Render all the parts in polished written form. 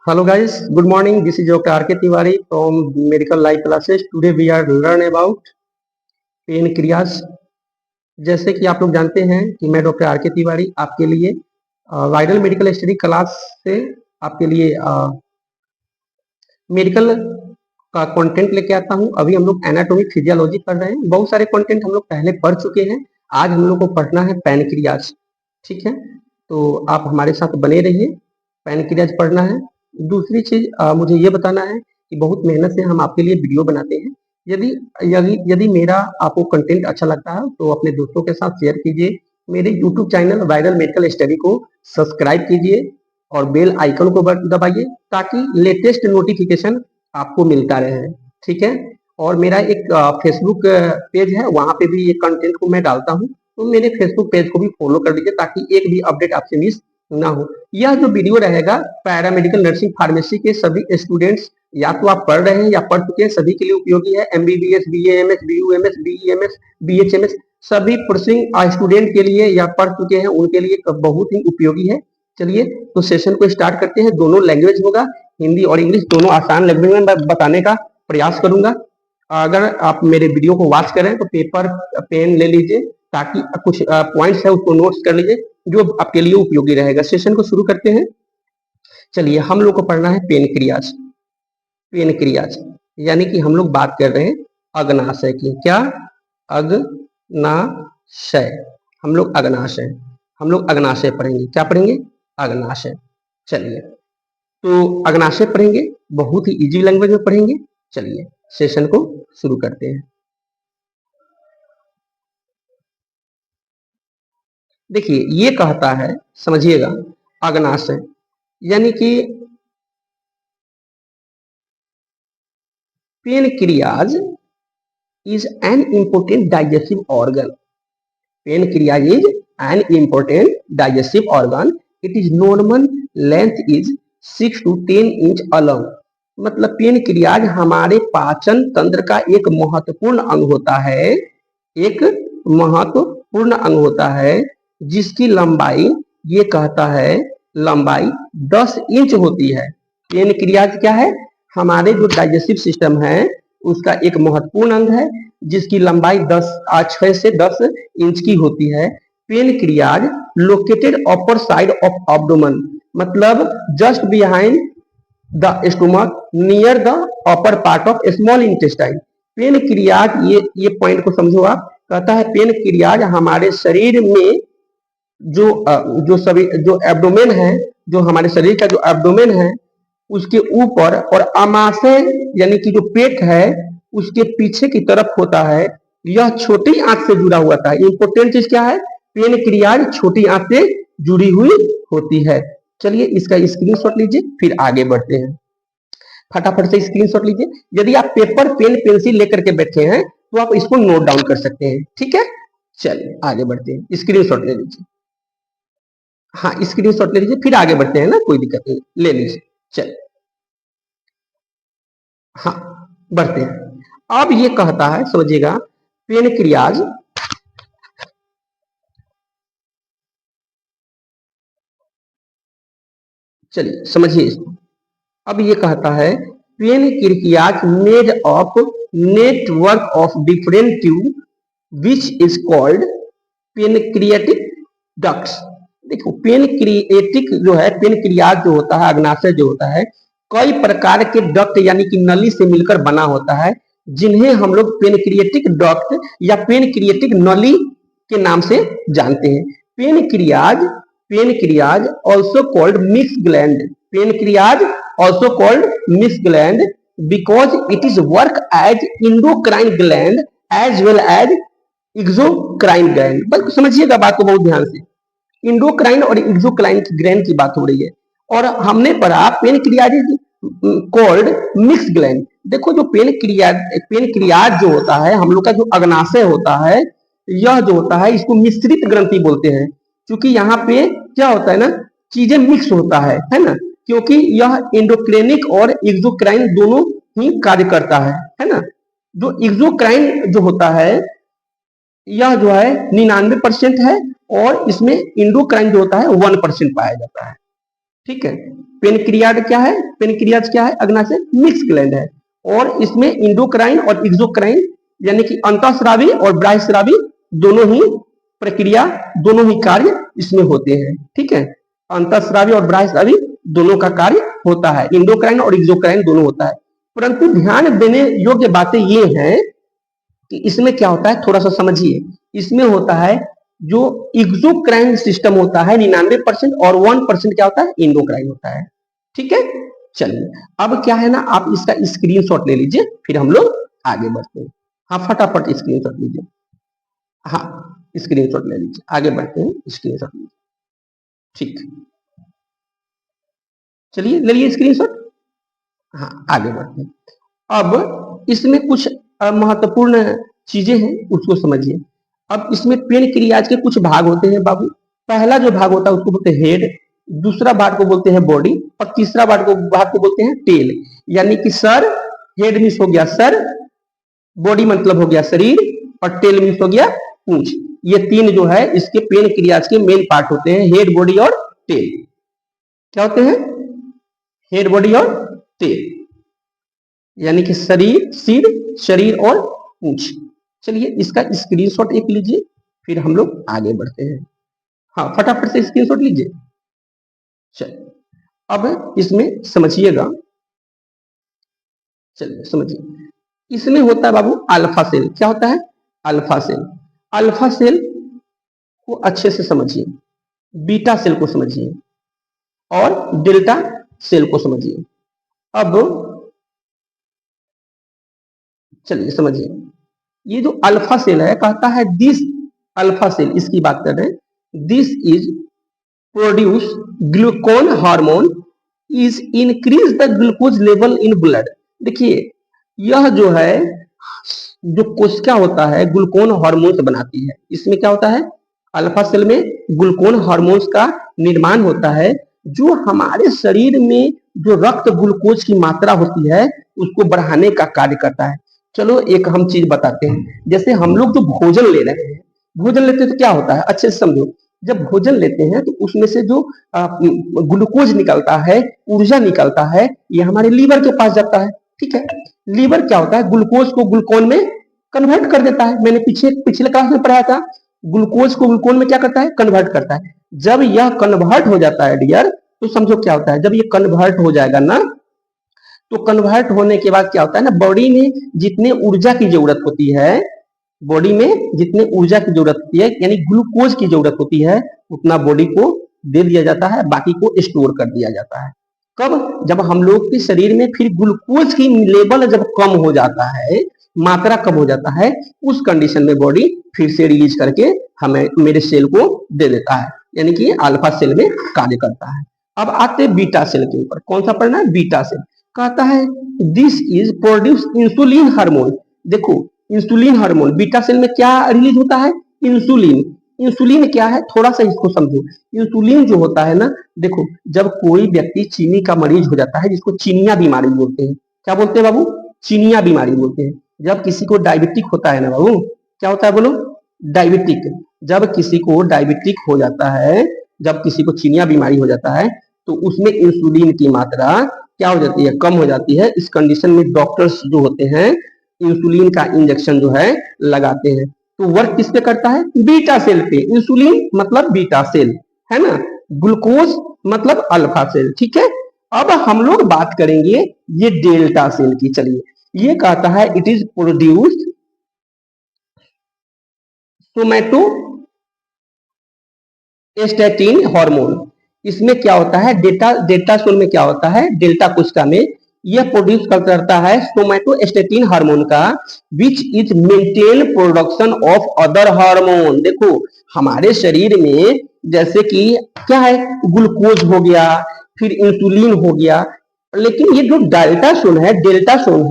Hello guys, good morning. This is Dr. R.K. Tiwari from Medical Life Classes. Today we are learn about pancreas. जैसे कि आप लोग जानते हैं कि मैं डॉक्टर आर के तिवारी आपके लिए वायरल मेडिकल स्टडी क्लास से आपके लिए मेडिकल का कंटेंट लेके आता हूं। अभी हम लोग एनाटॉमी फिजियोलॉजी पढ़ रहे हैं। बहुत सारे कंटेंट हम लोग पहले पढ़ चुके हैं। आज हम लोग को पढ़ना है पैनक्रियाज। ठीक है, तो आप हमारे साथ बने रहिए। पैनक्रियाज पढ़ना है। दूसरी चीज मुझे ये बताना है कि बहुत मेहनत से हम आपके लिए वीडियो बनाते हैं। यदि यदि यदि मेरा आपको कंटेंट अच्छा लगता है तो अपने दोस्तों के साथ शेयर कीजिए। मेरे YouTube channel viral medical study को सब्सक्राइब कीजिए और बेल आइकन को दबाइए ताकि लेटेस्ट नोटिफिकेशन आपको मिलता रहे। ठीक है, और मेरा एक फेसबुक पेज है, वहां पे भी ये कंटेंट को मैं डालता हूँ, तो मेरे फेसबुक पेज को भी फॉलो कर लीजिए ताकि एक भी अपडेट आपसे मिस ना हो। यह जो वीडियो रहेगा पैरामेडिकल नर्सिंग फार्मेसी के सभी स्टूडेंट्स, या तो आप पढ़ रहे हैं या पढ़ चुके हैं, सभी के लिए उपयोगी है। एमबीबीएस, बीएएमएस, बीयूएमएस, बीईएमएस, बीएचएमएस, सभी पर्सुइंग स्टूडेंट के लिए या पढ़ चुके हैं उनके लिए बहुत ही उपयोगी है। चलिए तो सेशन को स्टार्ट करते हैं। दोनों लैंग्वेज होगा, हिंदी और इंग्लिश, दोनों आसान लैंग्वेज में बताने का प्रयास करूंगा। अगर आप मेरे वीडियो को वॉच करें तो पेपर पेन ले लीजिए ताकि कुछ पॉइंट्स है उसको नोट्स कर लीजिए जो आपके लिए उपयोगी रहेगा। सेशन को शुरू करते हैं। चलिए, हम लोग को पढ़ना है पेनक्रियाज। पेनक्रियाज यानी कि हम लोग बात कर रहे हैं अग्नाशय की। क्या? अग्नाशय। हम लोग अग्नाशय पढ़ेंगे। क्या पढ़ेंगे? अग्नाशय। चलिए, तो अग्नाशय पढ़ेंगे, बहुत ही इजी लैंग्वेज में पढ़ेंगे। चलिए सेशन को शुरू करते हैं। देखिए, ये कहता है, समझिएगा, अग्नाशय यानी कि pancreas is an important digestive organ. Pancreas is an important digestive organ. It is normal length is 6 to 10 inch along. मतलब पेनक्रियाज हमारे पाचन तंत्र का एक महत्वपूर्ण अंग होता है। एक महत्वपूर्ण अंग होता है जिसकी लंबाई, ये कहता है, लंबाई 10 इंच होती है। पेनक्रियाज क्या है? हमारे जो डाइजेस्टिव सिस्टम है उसका एक महत्वपूर्ण अंग है जिसकी लंबाई 6 से 10 इंच की होती है। Pancreas located upper side of abdomen, मतलब just behind the stomach near the upper part of small intestine. Pancreas, ये पॉइंट को समझो आप। कहता है पेनक्रियाज हमारे शरीर में जो एब्डोमेन है, जो हमारे शरीर का जो एब्डोमेन है उसके ऊपर और अमाशय यानी कि जो पेट है उसके पीछे की तरफ होता है। यह छोटी आंत से जुड़ा हुआ था। इंपोर्टेंट चीज क्या है? पेनक्रियाज छोटी आंत से जुड़ी हुई होती है। चलिए इसका स्क्रीनशॉट लीजिए, फिर आगे बढ़ते हैं। फटाफट से स्क्रीनशॉट लीजिए। यदि आप पेपर पेन पेंसिल लेकर के बैठे हैं तो आप इसको नोट डाउन कर सकते हैं। ठीक है, चलिए आगे बढ़ते हैं। स्क्रीनशॉट ले लीजिए। हाँ, स्क्रीनशॉट ले लीजिए, फिर आगे बढ़ते हैं ना, कोई दिक्कत नहीं, ले लीजिए। चलिए, हाँ, बढ़ते हैं। अब ये कहता है, समझिएगा, पेनक्रियाज चलिए समझिए इसको। अब ये कहता है pancreas made of network of different tube which is called pancreatic ducts. देखो, पेनक्रिएटिक जो है, पेनक्रियाज जो होता है, अग्नाशय जो होता है, कई प्रकार के डक्ट यानी कि नली से मिलकर बना होता है जिन्हें हम लोग पेनक्रिएटिक डक्ट या पेनक्रिएटिक नली के नाम से जानते हैं। Pancreas pancreas also called mix gland. Pancreas also called mix gland because it is work as endocrine gland as well as exocrine gland. बस समझिएगा बात को बहुत ध्यान से। इंडोक्राइन और एक्सोक्राइन ग्लैंड की बात हो रही है और हमने पढ़ा pancreas is called mix gland. देखो, जो पेनक्रियाज जो होता है, हम लोग का जो अग्नाशय होता है, यह जो होता है इसको मिश्रित ग्रंथि बोलते हैं। क्योंकि यहाँ पे क्या होता है ना, चीजें मिक्स होता है ना, क्योंकि यह एंडोक्राइनिक और एक्सोक्राइन दोनों ही कार्य करता है ना। जो एक्सोक्राइन जो होता है यह जो है 99% है और इसमें इंडोक्राइन जो होता है 1% पाया जाता है। ठीक है। पेनक्रियाज क्या है? पेनक्रियाज क्या है? अग्नाशय मिक्स ग्लैंड है, और इसमें इंडोक्राइन और एक्सोक्राइन यानी कि अंतःस्रावी और बाह्यस्रावी दोनों ही प्रक्रिया, दोनों ही कार्य इसमें होते हैं। ठीक है, अंतःस्रावी और बाह्यस्रावी दोनों का कार्य होता है, इंडोक्राइन और एक्सोक्राइन दोनों होता है। परंतु ध्यान देने योग्य बातें ये हैं कि इसमें क्या होता है, थोड़ा सा समझिए। इसमें होता है जो एक्सोक्राइन सिस्टम होता है 99% और 1% क्या होता है, इंडोक्राइन होता है। ठीक है, चलिए अब क्या है ना, आप इसका स्क्रीनशॉट ले लीजिए, फिर हम लोग आगे बढ़ते हैं। हाँ, फटाफट स्क्रीनशॉट लीजिए। हाँ, स्क्रीनशॉट ले लीजिए, आगे बढ़ते हैं, स्क्रीनशॉट लीजिए। ठीक, चलिए ले लिए स्क्रीनशॉट। हाँ, आगे बढ़ते हैं। अब इसमें कुछ महत्वपूर्ण चीजें हैं, उसको समझिए। अब इसमें पेन क्रियाज के कुछ भाग होते हैं बाबू। पहला जो भाग होता है उसको बोलते हैं हेड, दूसरा भाग को बोलते हैं बॉडी, और तीसरा भाग को बोलते हैं टेल। यानी कि सर, हेड मीन्स हो गया सर, बॉडी मतलब हो गया शरीर, और टेल मीन्स हो गया पूंछ। ये तीन जो है इसके पेन क्रियाज के मेन पार्ट होते हैं, हेड, बॉडी और टेल। क्या होते हैं? हेड, बॉडी और टेल, यानी कि शरीर, सिर, शरीर और पूंछ। चलिए इसका स्क्रीनशॉट एक लीजिए, फिर हम लोग आगे बढ़ते हैं। हाँ, फटाफट से स्क्रीनशॉट लीजिए। चलिए अब इसमें समझिएगा, चलिए समझिए। इसमें होता है बाबू अल्फा सेल। क्या होता है? Alpha cell. अल्फा सेल को अच्छे से समझिए, बीटा सेल को समझिए, और डेल्टा सेल को समझिए। अब चलिए समझिए, ये जो अल्फा सेल है, कहता है दिस अल्फा सेल, इसकी बात कर रहे हैं, this is produce glucagon hormone is increase the glucose level in blood. देखिए, यह जो है, जो कोशिका होता है ग्लूकोन हार्मोन बनाती है। इसमें क्या होता है? अल्फा सेल में ग्लूकोन हार्मोन्स का निर्माण होता है, जो हमारे शरीर में जो रक्त ग्लूकोज की मात्रा होती है उसको बढ़ाने का कार्य करता है। चलो एक हम चीज बताते हैं, जैसे हम लोग जो भोजन ले रहे हैं, भोजन लेते हैं तो क्या होता है, अच्छे से समझो। जब भोजन लेते हैं तो उसमें से जो ग्लूकोज निकलता है, ऊर्जा निकलता है, ये हमारे लीवर के पास जाता है। ठीक है, लीवर क्या होता है, ग्लूकोज को ग्लूकोन में कन्वर्ट कर देता है। मैंने पिछले क्लास में पढ़ाया था, ग्लूकोज को ग्लूकोन में क्या करता है, कन्वर्ट करता है। जब यह कन्वर्ट हो जाता है डियर, तो समझो क्या होता है, जब ये कन्वर्ट हो जाएगा ना, तो कन्वर्ट होने के बाद क्या होता है ना, बॉडी में जितने ऊर्जा की जरूरत होती है, बॉडी में जितने ऊर्जा की जरूरत होती है, यानी ग्लूकोज की जरूरत होती है, उतना बॉडी को दे दिया जाता है, बाकी को स्टोर कर दिया जाता है। कब? जब हम लोग के शरीर में फिर ग्लूकोज की लेवल जब कम हो जाता है, मात्रा कम हो जाता है, उस कंडीशन में बॉडी फिर से रिलीज करके हमें, मेरे सेल को दे देता है, यानी कि अल्फा सेल में कार्य करता है। अब आते बीटा सेल के ऊपर। कौन सा पढ़ना है? Beta cell. कहता है this is produce insulin hormone. देखो, इंसुलिन हार्मोन बीटा सेल में क्या रिलीज होता है? इंसुलिन। इंसुलिन क्या है, थोड़ा सा इसको समझो। इंसुलिन जो होता है ना, देखो, जब कोई व्यक्ति चीनी का मरीज हो जाता है, जिसको चीनिया बीमारी बोलते हैं, क्या बोलते हैं बाबू? चीनिया बीमारी बोलते हैं। जब किसी को डायबिटिक होता है ना बाबू, क्या होता है बोलो? डायबिटिक। जब किसी को डायबिटिक हो जाता है, जब किसी को चीनिया बीमारी हो जाता है, तो उसमें इंसुलिन की मात्रा क्या हो जाती है? कम हो जाती है। इस कंडीशन में डॉक्टर्स जो होते हैं इंसुलिन का इंजेक्शन जो है लगाते हैं। तो वर्क किस पे करता है? बीटा सेल पे। इंसुलिन मतलब बीटा सेल, है ना, ग्लूकोज मतलब अल्फा सेल। ठीक है, अब हम लोग बात करेंगे ये डेल्टा सेल की। चलिए, ये कहता है इट इज प्रोड्यूस्ड सोमैटो एस्टेटिन हार्मोन। इसमें क्या होता है, डेल्टा सेल में क्या होता है, डेल्टा कोशिका में यह प्रोड्यूस करता है सोमैटो एस्टेटिन हार्मोन का, which is maintain production of other hormone. देखो, हमारे शरीर में जैसे कि क्या है, ग्लूकोज हो गया, फिर इंसुलिन हो गया, लेकिन ये जो डेल्टा सोन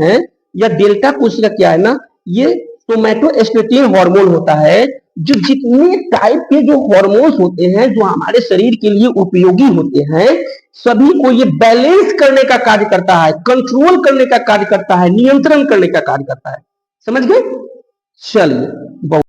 है, या डेल्टा कोशिका क्या है ना, ये सोमैटो एस्टेटिन हार्मोन होता है, जो जितने टाइप के जो हार्मोन्स होते हैं जो हमारे शरीर के लिए उपयोगी होते हैं, सभी को ये बैलेंस करने का कार्य करता है, कंट्रोल करने का कार्य करता है, नियंत्रण करने का कार्य करता है। समझ गए? चलिए,